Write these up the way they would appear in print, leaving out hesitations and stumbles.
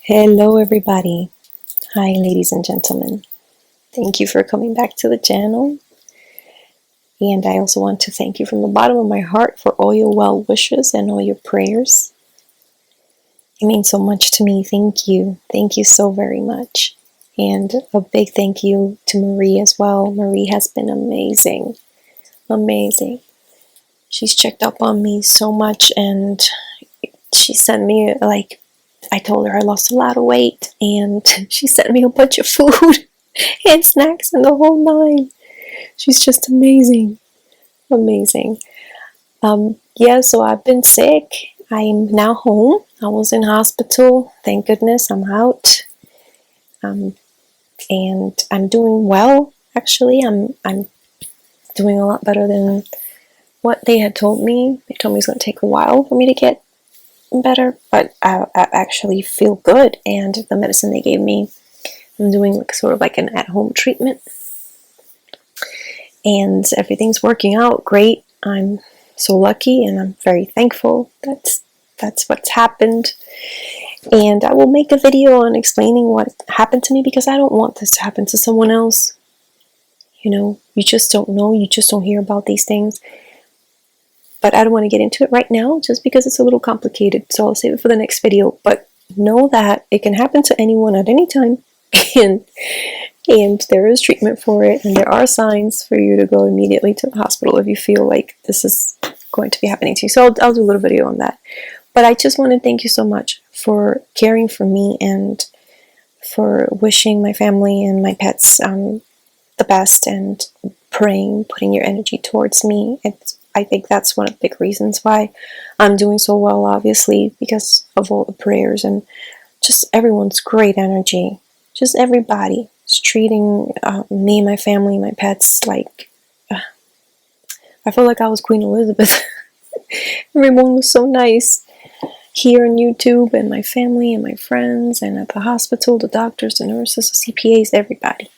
Hello everybody. Hi ladies and gentlemen. Thank you for coming back to the channel. And I also want to thank you from the bottom of my heart for all your well wishes and all your prayers. It means so much to me. Thank you. Thank you so very much. And a big thank you to Marie as well. Marie has been amazing. Amazing. She's checked up on me so much, and she sent me, I told her I lost a lot of weight, and she sent me a bunch of food and snacks and the whole nine. She's just amazing. Amazing. Yeah, so I've been sick. I'm now home. I was in hospital. Thank goodness I'm out. And I'm doing well, actually. I'm doing a lot better than what they had told me. They told me it's going to take a while for me to get better, but I actually feel good. And the medicine they gave me, I'm doing sort of like an at-home treatment. And everything's working out great. I'm so lucky, and I'm very thankful. That's what's happened. And I will make a video on explaining what happened to me, because I don't want this to happen to someone else. You know, you just don't know. You just don't hear about these things. But I don't want to get into it right now, just because it's a little complicated. So I'll save it for the next video. But know that it can happen to anyone at any time. And there is treatment for it, and there are signs for you to go immediately to the hospital if you feel like this is going to be happening to you. So I'll do a little video on that. But I just want to thank you so much for caring for me and for wishing my family and my pets the best, and praying, putting your energy towards me. I think that's one of the big reasons why I'm doing so well, obviously, because of all the prayers and just everyone's great energy. Just everybody is treating me, my family, my pets like I feel like I was Queen Elizabeth. Everyone was so nice here on YouTube, and my family and my friends, and at the hospital, the doctors, the nurses, the CPAs, everybody.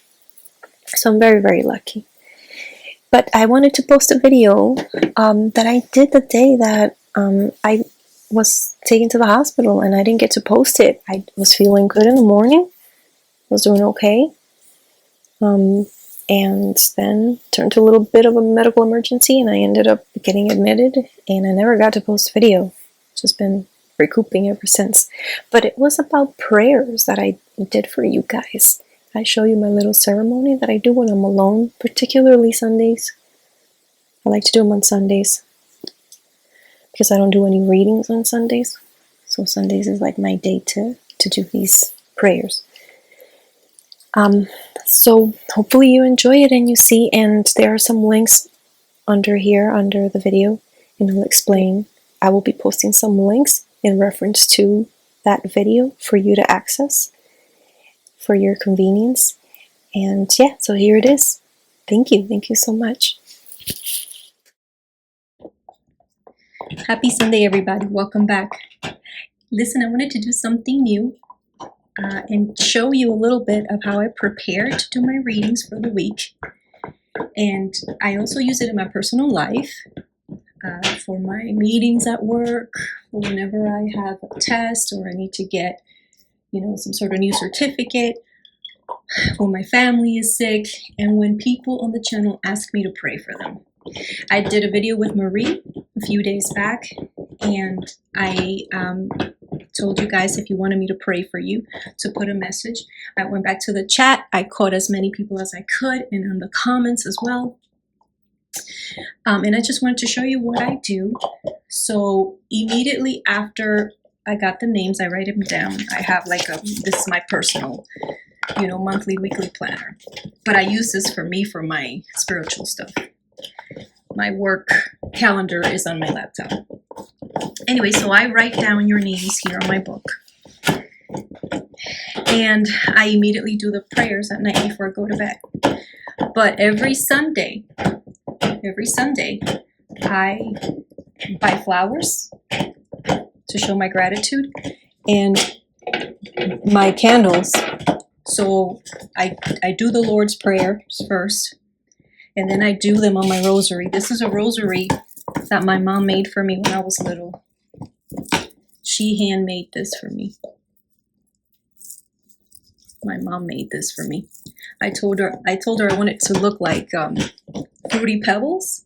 So I'm very, very lucky. But I wanted to post a video that I did the day that I was taken to the hospital, and I didn't get to post it. I was feeling good in the morning. Was doing okay, and then turned to a little bit of a medical emergency, and I ended up getting admitted, and I never got to post a video. Just been recouping ever since. But it was about prayers that I did for you guys. I show you my little ceremony that I do when I'm alone, particularly Sundays. I like to do them on Sundays because I don't do any readings on Sundays. So Sundays is like my day to do these prayers. So hopefully you enjoy it and you see, and there are some links under here, under the video, and I'll explain. I will be posting some links in reference to that video for you to access for your convenience. And yeah, so here it is. Thank you. Thank you so much. Happy Sunday, everybody. Welcome back. Listen, I wanted to do something new. And show you a little bit of how I prepare to do my readings for the week. And I also use it in my personal life, for my meetings at work, or whenever I have a test or I need to get, some sort of new certificate, when my family is sick, and when people on the channel ask me to pray for them. I did a video with Marie a few days back, and I told you guys if you wanted me to pray for you to put a message. I went back to the chat. I caught as many people as I could, and in the comments as well. And I just wanted to show you what I do. So immediately after I got the names, I write them down. I have this is my personal, monthly, weekly planner. But I use this for me for my spiritual stuff. My work calendar is on my laptop. Anyway, so I write down your names here on my book. And I immediately do the prayers at night before I go to bed. But every Sunday, I buy flowers to show my gratitude and my candles. So I do the Lord's Prayer first, and then I do them on my rosary. This is a rosary that my mom made for me when I was little. She handmade this for me. My mom made this for me. I told her I wanted it to look like Fruity Pebbles,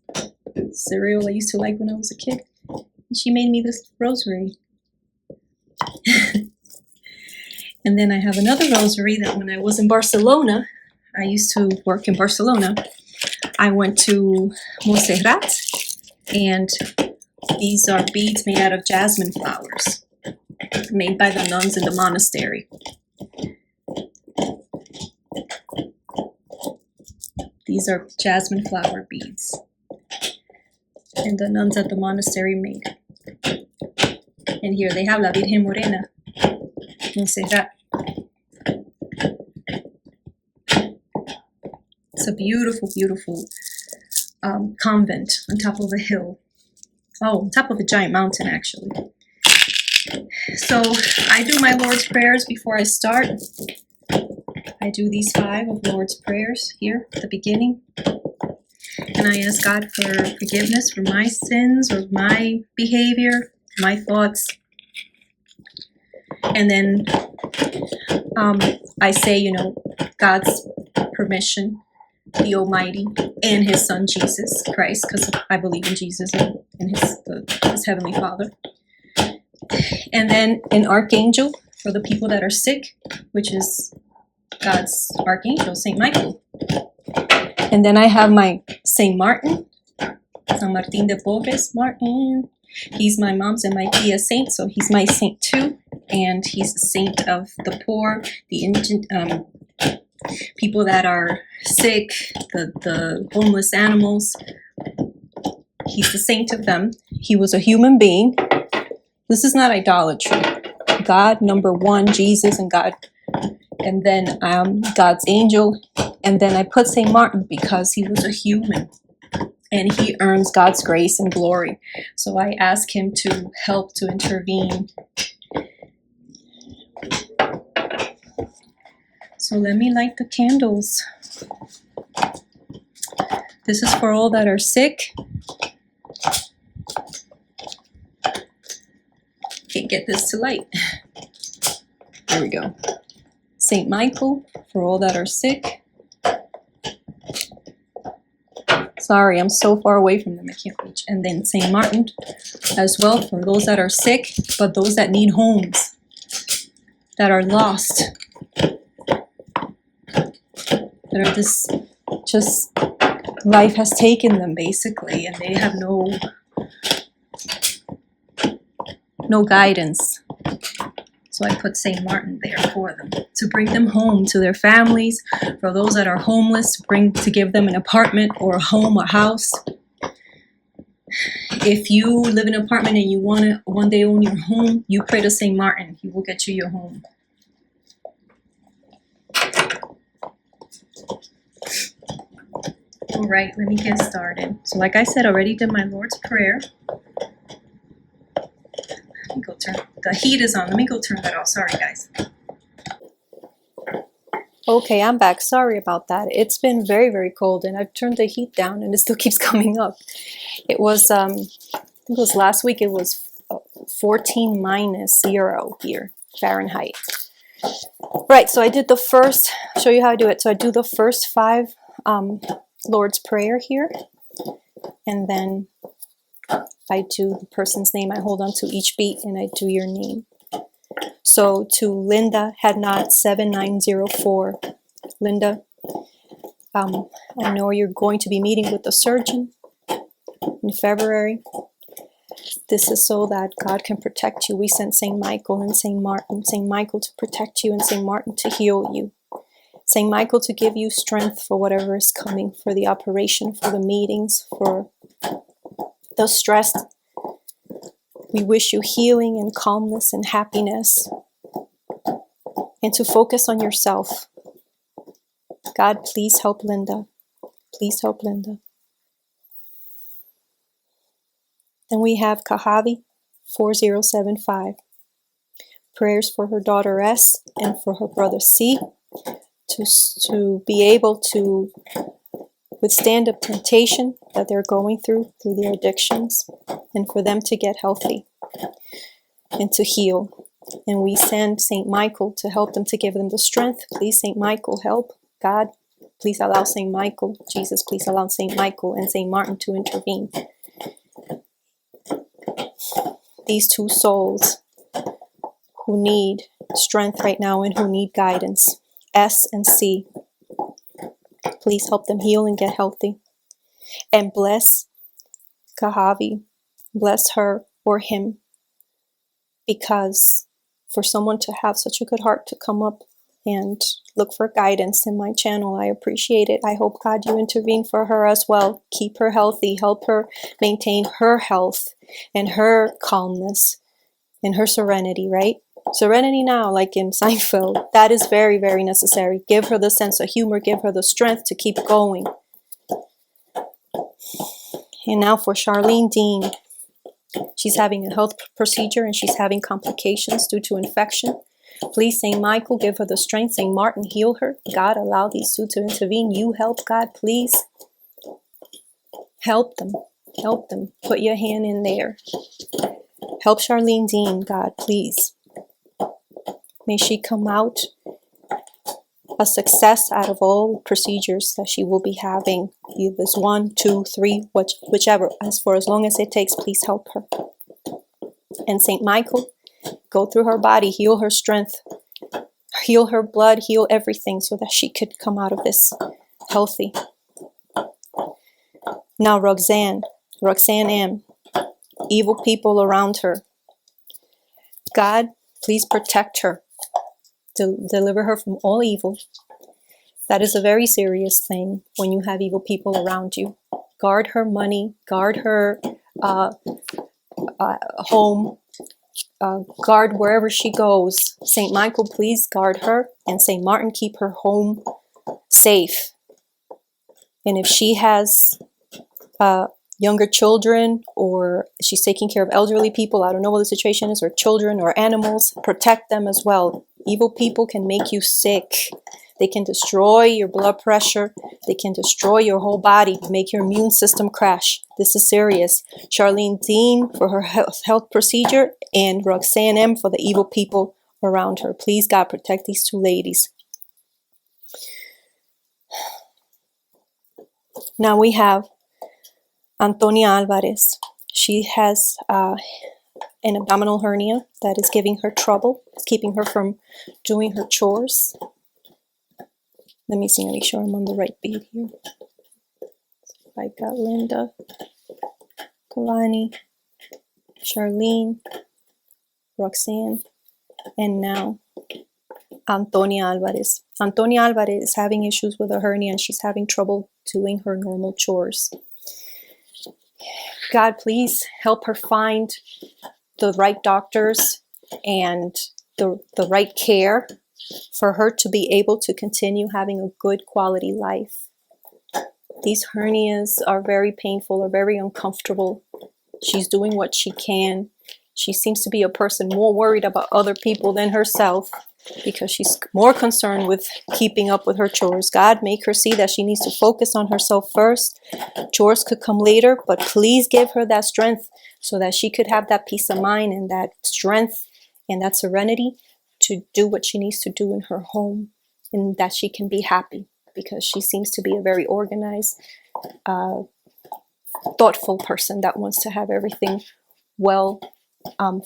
cereal I used to like when I was a kid. And she made me this rosary. And then I have another rosary that when I was in Barcelona, I used to work in Barcelona. I went to Montserrat, and these are beads made out of jasmine flowers, made by the nuns in the monastery. These are jasmine flower beads, and the nuns at the monastery made. And here they have La Virgen Morena, Montserrat. It's a beautiful, beautiful convent on top of a hill. Oh, on top of a giant mountain, actually. So I do my Lord's Prayers before I start. I do these 5 of Lord's Prayers here at the beginning. And I ask God for forgiveness for my sins or my behavior, my thoughts. And then I say, God's permission, the Almighty, and His Son Jesus Christ, because I believe in Jesus and His Heavenly Father. And then an archangel for the people that are sick, which is God's archangel, Saint Michael. And then I have my Saint Martin, San Martín de Porres, Martin. He's my mom's and my tia's saint, so he's my saint too. And he's the saint of the poor, the indigent, people that are sick, the homeless animals. He's the saint of them. He was a human being. This is not idolatry. God, number 1, Jesus and God. And then God's angel. And then I put St. Martin because he was a human. And he earns God's grace and glory. So I ask him to help to intervene. So let me light the candles. This is for all that are sick. Can't get this to light. There we go. Saint Michael for all that are sick. Sorry, I'm so far away from them, I can't reach. And then Saint Martin as well for those that are sick, but those that need homes, that are lost, that are just life has taken them basically, and they have no guidance. So I put St. Martin there for them, to bring them home to their families. For those that are homeless, to give them an apartment or a home or house. If you live in an apartment and you want to one day own your home, you pray to St. Martin. He will get you your home. All right, let me get started. So like I said, I already did my Lord's Prayer. Let me go turn, the heat is on. Let me go turn that off. Sorry, guys. Okay, I'm back. Sorry about that. It's been very, very cold, and I've turned the heat down, and it still keeps coming up. It was, I think it was last week, it was 14 minus 0 here, Fahrenheit. Right, so I did the first, show you how I do it. So I do the first 5 Lord's Prayer here, and then I do the person's name. I hold on to each beat and I do your name. So to Linda Hadnot 7904. Linda, I know you're going to be meeting with the surgeon in February. This is so that God can protect you. We sent St. Michael and St. Martin. St. Michael to protect you and St. Martin to heal you. St. Michael to give you strength for whatever is coming, for the operation, for the meetings, for the stress. We wish you healing and calmness and happiness, and to focus on yourself. God, please help Linda. Please help Linda. Then we have Kahavi 4075. Prayers for her daughter S and for her brother C to be able to withstand the temptation that they're going through their addictions, and for them to get healthy and to heal. And we send Saint Michael to help them, to give them the strength. Please, Saint Michael, help. God, please allow Saint Michael. Jesus, please allow Saint Michael and Saint Martin to intervene. These two souls who need strength right now and who need guidance, S and C, please help them heal and get healthy. And bless Kahavi, bless her or him, because for someone to have such a good heart to come up and look for guidance in my channel, I appreciate it. I hope, God, you intervene for her as well. Keep her healthy, help her maintain her health and her calmness and her serenity, right? Serenity now, like in Seinfeld. That is very, very necessary. Give her the sense of humor, give her the strength to keep going. And now for Charlene Dean. She's having a health procedure and she's having complications due to infection. Please, Saint Michael, give her the strength. Saint Martin, heal her. God, allow these two to intervene. You help, God, please. Help them. Help them. Put your hand in there. Help Charlene Dean, God, please. May she come out a success out of all procedures that she will be having. Either 1, 2, 3, whichever. As long as it takes, please help her. And Saint Michael, go through her body, heal her strength, heal her blood, heal everything so that she could come out of this healthy. Now Roxanne M., evil people around her. God, please protect her. Deliver her from all evil. That is a very serious thing when you have evil people around you. Guard her money, guard her home, guard wherever she goes. Saint Michael, please guard her, and Saint Martin, keep her home safe. And if she has younger children, or she's taking care of elderly people, I don't know what the situation is, or children or animals, protect them as well. Evil people can make you sick. They can destroy your blood pressure. They can destroy your whole body, make your immune system crash. This is serious. Charlene Dean for her health procedure, and Roxanne M. for the evil people around her. Please, God, protect these two ladies. Now we have Antonia Alvarez. She has an abdominal hernia that is giving her trouble. It's keeping her from doing her chores. Let me see, make sure I'm on the right beat here. I got Linda, Kalani, Charlene, Roxanne, and now Antonia Alvarez. Antonia Alvarez is having issues with a hernia and she's having trouble doing her normal chores. God, please help her find the right doctors and the right care for her to be able to continue having a good quality life. These hernias are very painful, are very uncomfortable. She's doing what she can. She seems to be a person more worried about other people than herself, because she's more concerned with keeping up with her chores. God, make her see that she needs to focus on herself first. Chores could come later, but please give her that strength so that she could have that peace of mind and that strength and that serenity to do what she needs to do in her home, and that she can be happy, because she seems to be a very organized, thoughtful person that wants to have everything well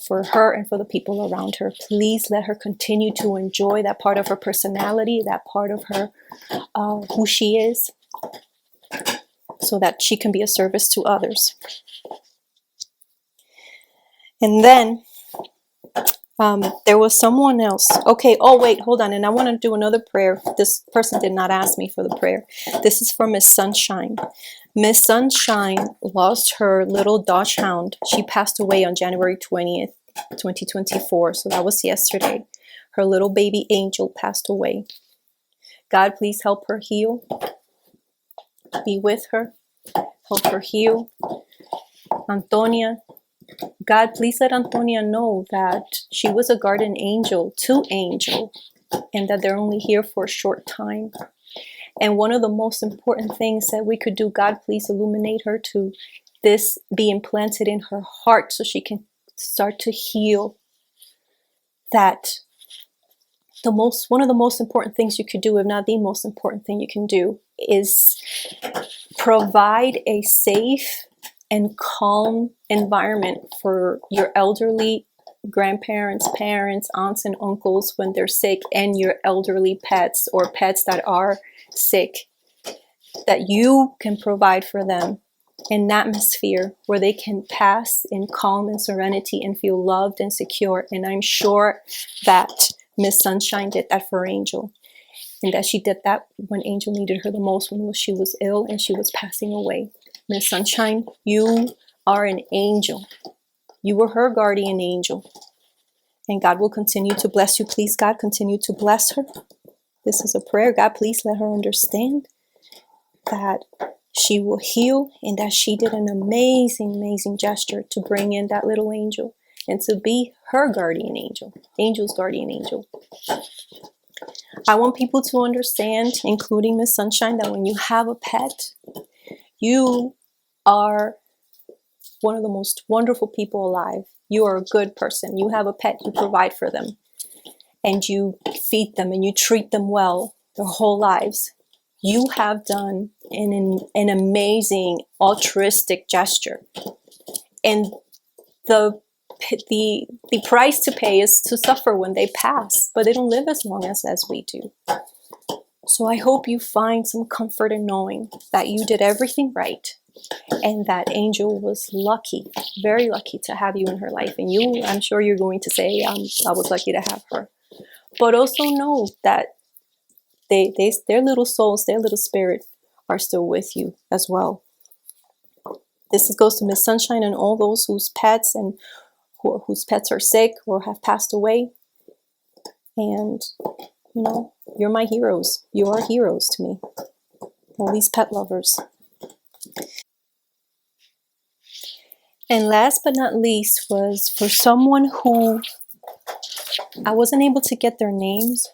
for her and for the people around her. Please let her continue to enjoy that part of her personality, that part of her, who she is, so that she can be a service to others. And then there was someone else. Okay, oh wait, hold on. And I want to do another prayer. This person did not ask me for the prayer. This is for Miss Sunshine. Miss Sunshine lost her little Dachshund Hound. She passed away on January 20th, 2024. So that was yesterday. Her little baby Angel passed away. God, please help her heal. Be with her. Help her heal. Antonia, God, please let Antonia know that she was a guardian angel to Angel, and that they're only here for a short time. And one of the most important things that we could do, God, please illuminate her to this be implanted in her heart so she can start to heal that one of the most important things you could do, if not the most important thing you can do, is provide a safe and calm environment for your elderly grandparents, parents, aunts, and uncles when they're sick, and your elderly pets or pets that are sick, that you can provide for them an atmosphere where they can pass in calm and serenity and feel loved and secure. And I'm sure that Miss Sunshine did that for Angel, and that she did that when Angel needed her the most, when she was ill and she was passing away. Miss Sunshine, you are an angel. You were her guardian angel. And God will continue to bless you. Please, God, continue to bless her. This is a prayer. God, please let her understand that she will heal, and that she did an amazing, amazing gesture to bring in that little angel and to be her guardian angel, Angel's guardian angel. I want people to understand, including Miss Sunshine, that when you have a pet, you are one of the most wonderful people alive. You are a good person. You have a pet, you provide for them, and you feed them, and you treat them well their whole lives. You have done an amazing altruistic gesture. And the price to pay is to suffer when they pass, but they don't live as long as we do. So I hope you find some comfort in knowing that you did everything right, and that Angel was lucky, very lucky to have you in her life. And you, I'm sure you're going to say, I was lucky to have her. But also know that their little souls, their little spirit are still with you as well. This goes to Miss Sunshine and all those whose pets whose pets are sick or have passed away. And, you know, you're my heroes. You are heroes to me. All these pet lovers. And last but not least was for someone who I wasn't able to get their names,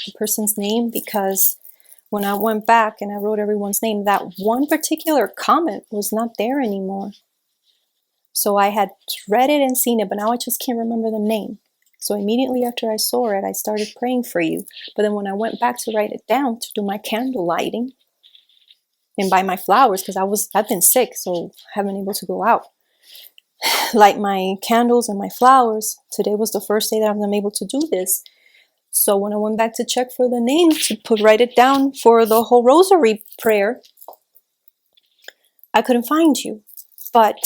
the person's name, because when I went back and I wrote everyone's name, that one particular comment was not there anymore. So I had read it and seen it, but now I just can't remember the name. So immediately after I saw it, I started praying for you. But then when I went back to write it down to do my candle lighting and buy my flowers, because I've been sick, so I haven't been able to go out, light my candles and my flowers. Today was the first day that I'm able to do this. So when I went back to check for the name to write it down for the whole rosary prayer, I couldn't find you. But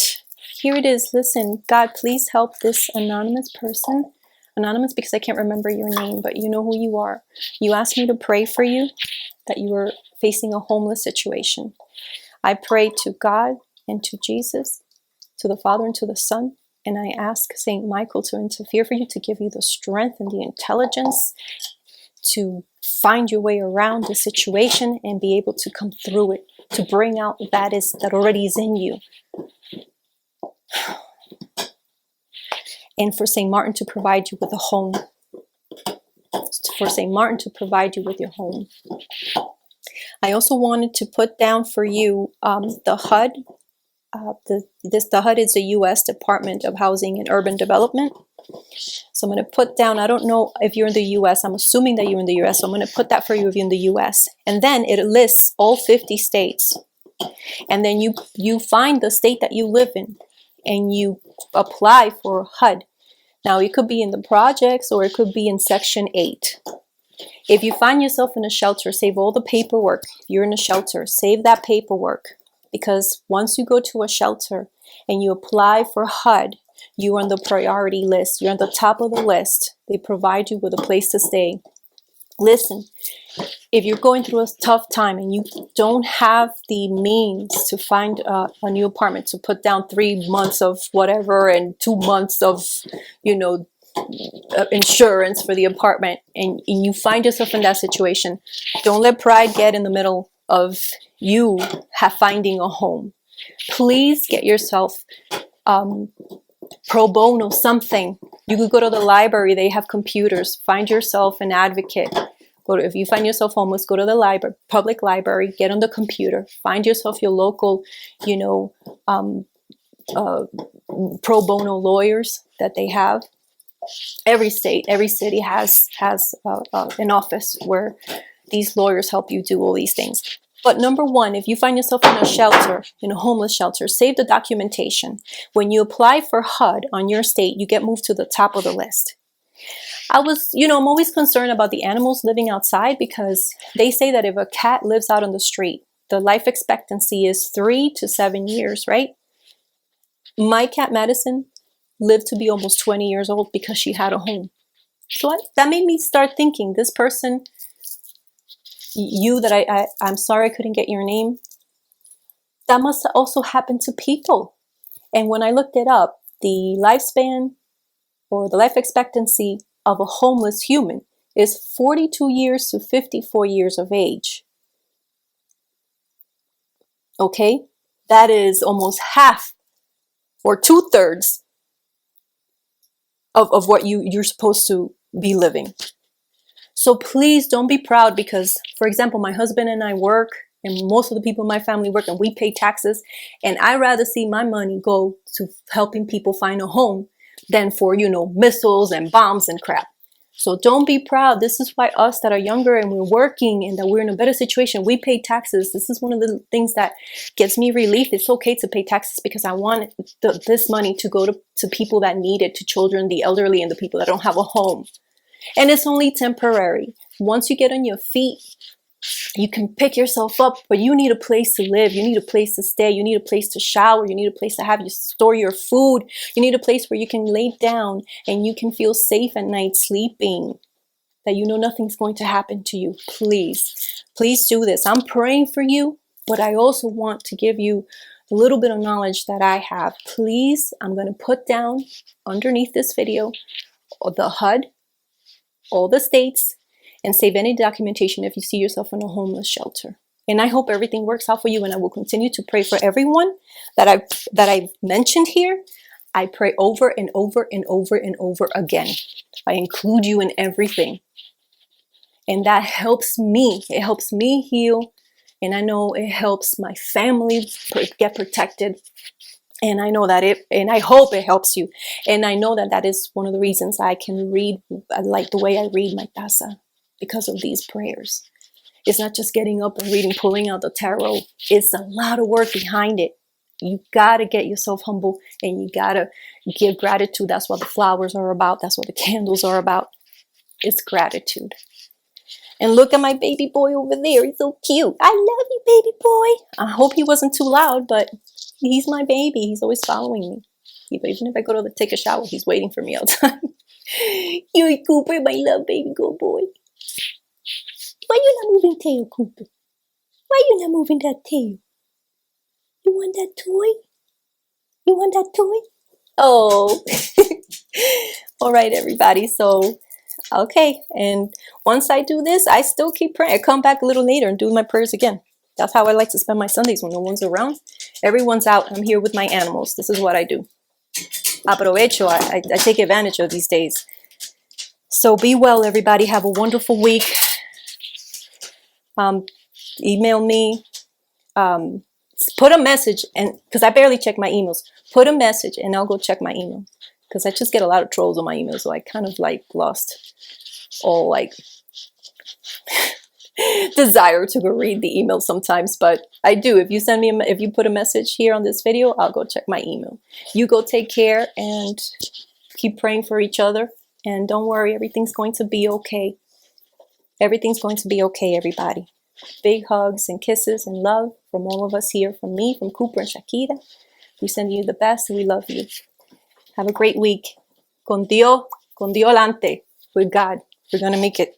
here it is. Listen, God, please help this anonymous person. Anonymous because I can't remember your name, but you know who you are. You asked me to pray for you, that you were facing a homeless situation. I pray to God and to Jesus, to the Father and to the Son, and I ask Saint Michael to interfere for you, to give you the strength and the intelligence to find your way around the situation and be able to come through it, to bring out that already is in you. And for Saint Martin to provide you with a home. For Saint Martin to provide you with your home. I also wanted to put down for you the HUD. The HUD is the U.S. Department of Housing and Urban Development. So I'm going to put down, I don't know if you're in the U.S. I'm assuming that you're in the U.S. So I'm going to put that for you if you're in the U.S. And then it lists all 50 states. And then you find the state that you live in and you apply for HUD. Now it could be in the projects or it could be in Section 8. If you find yourself in a shelter, save all the paperwork. If you're in a shelter, save that paperwork. Because once you go to a shelter and you apply for HUD, you are on the priority list. You're on the top of the list. They provide you with a place to stay. Listen, if you're going through a tough time and you don't have the means to find a new apartment, to put down 3 months of whatever and 2 months of, insurance for the apartment, and you find yourself in that situation, don't let pride get in the middle of you finding a home. Please get yourself pro bono, something. You could go to the library. They have computers. Find yourself an advocate. If you find yourself homeless, go to the library, public library, get on the computer. Find yourself your local, pro bono lawyers that they have. Every state, every city has an office where these lawyers help you do all these things. But number one, if you find yourself in a shelter, in a homeless shelter, save the documentation. When you apply for HUD on your state, you get moved to the top of the list. I'm always concerned about the animals living outside, because they say that if a cat lives out on the street, the life expectancy is 3 to 7 years, right? My cat Madison lived to be almost 20 years old because she had a home. So that made me start thinking, this person, I'm sorry I couldn't get your name, that must also happen to people. And when I looked it up, the lifespan or the life expectancy of a homeless human is 42 years to 54 years of age. Okay? That is almost half or 2/3 of what you're supposed to be living. So please don't be proud, because, for example, my husband and I work, and most of the people in my family work, and we pay taxes, and I rather see my money go to helping people find a home than for, missiles and bombs and crap. So don't be proud. This is why us that are younger and we're working and that we're in a better situation, we pay taxes. This is one of the things that gives me relief. It's okay to pay taxes, because I want this money to go to people that need it, to children, the elderly, and the people that don't have a home. And it's only temporary. Once you get on your feet, you can pick yourself up, but you need a place to live. You need a place to stay. You need a place to shower. You need a place to have you store your food. You need a place where you can lay down and you can feel safe at night sleeping, that you know nothing's going to happen to you. Please, please do this. I'm praying for you, but I also want to give you a little bit of knowledge that I have. Please, I'm going to put down underneath this video the HUD, all the states, and save any documentation if you see yourself in a homeless shelter. And I hope everything works out for you, and I will continue to pray for everyone that I've mentioned here. I pray over and over and over and over again. I include you in everything. And that helps me. It helps me heal. And I know it helps my family get protected. And I know and I hope it helps you. And I know that is one of the reasons I can read, like the way I read my taza, because of these prayers. It's not just getting up and reading, pulling out the tarot. It's a lot of work behind it. You gotta get yourself humble, and you gotta give gratitude. That's what the flowers are about. That's what the candles are about. It's gratitude. And look at my baby boy over there. He's so cute. I love you, baby boy. I hope he wasn't too loud, but he's my baby. He's always following me. Even if I go to take a shower, he's waiting for me outside. You, Cooper, my love baby good boy. Why you not moving tail, Cooper? Why you not moving that tail? You want that toy? You want that toy? Oh. All right, everybody. So, okay. And once I do this, I still keep praying. I come back a little later and do my prayers again. That's how I like to spend my Sundays when no one's around. Everyone's out. I'm here with my animals. This is what I do. Aprovecho. I take advantage of these days. So be well, everybody. Have a wonderful week. Email me. Put a message, and because I barely check my emails, put a message and I'll go check my email, because I just get a lot of trolls on my email, so I kind of like lost all like desire to go read the email sometimes, but I do. If you put a message here on this video, I'll go check my email. You go take care and keep praying for each other, and don't worry, everything's going to be okay. Everything's going to be okay, everybody. Big hugs and kisses and love from all of us here, from me, from Cooper and Shakira. We send you the best and we love you. Have a great week. Con Dios alante. With God. We're going to make it.